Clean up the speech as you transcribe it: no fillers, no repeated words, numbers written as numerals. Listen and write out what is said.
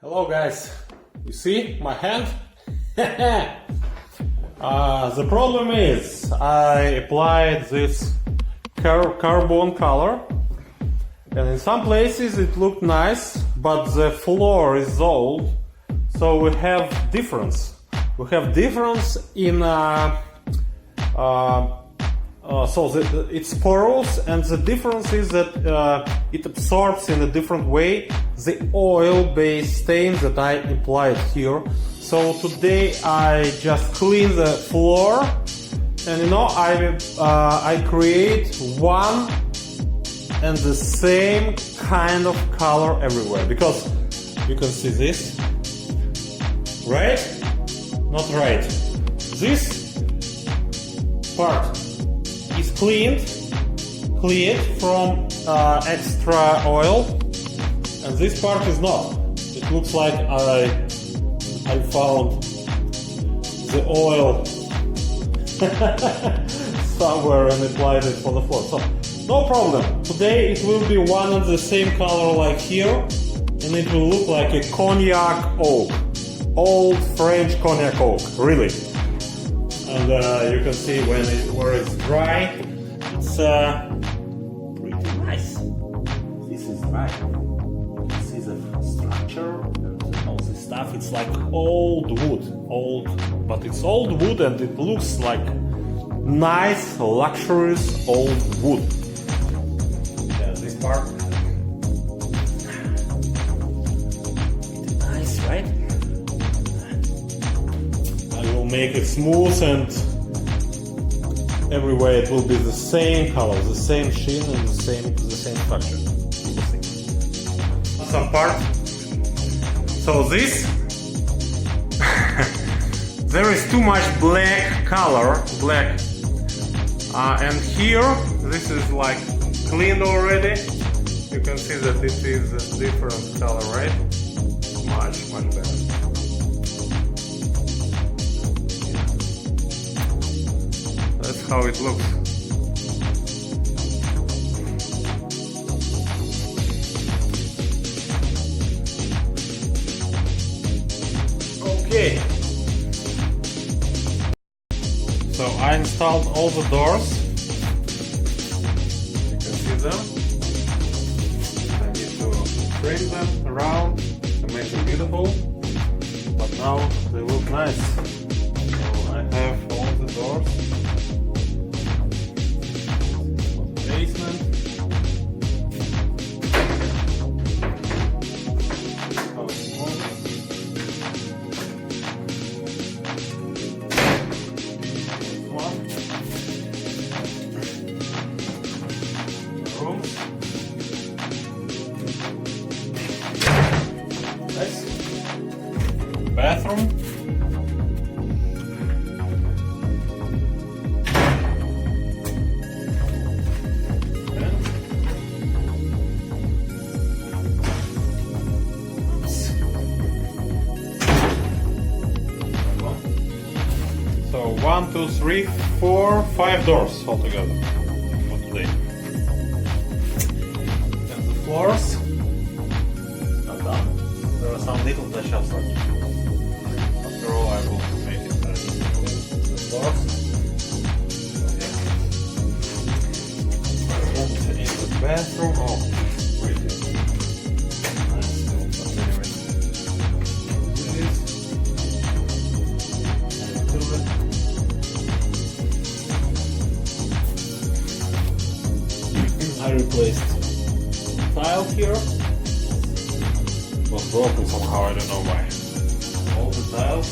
Hello guys, you see my hand? The problem is I applied this carbon color and in some places it looked nice, but the floor is old, so we have difference. We have difference in it's porous, and the difference is that it absorbs in a different way the oil-based stain that I applied here. So today I just clean the floor, and I create one and the same kind of color everywhere, because you can see this, right? Not right. This part is cleaned from extra oil, and this part is not. It looks like I found the oil somewhere and applied it for the floor. So no problem. Today it will be one and the same color like here, and it will look like a cognac oak, old French cognac oak, really. And you can see where it's dry, it's pretty nice. This is dry. You can see the structure and all this stuff. It's like old wood, but it's old wood and it looks like nice, luxurious old wood. Yeah, this part, pretty nice, right? I will make it smooth, and everywhere it will be the same color, the same sheen, and the same structure. Some part. So this, there is too much black color, and here this is like cleaned already. You can see that it is a different color, right? Much better. That's how it looks. Okay. So I installed all the doors. You can see them. I need to trim them around to make them beautiful. But now they look nice. So I have all the doors. Basement. Rooms. Nice. Bathroom. So 1, 2, 3, 4, 5 doors altogether for today. And the floors are done. There are some little touch-ups left. After all, I will make it the floors. So yeah. In the bathroom. Oh, pretty nice. But anyway, this. I replaced tile here. It was broken somehow, I don't know why. All the tiles.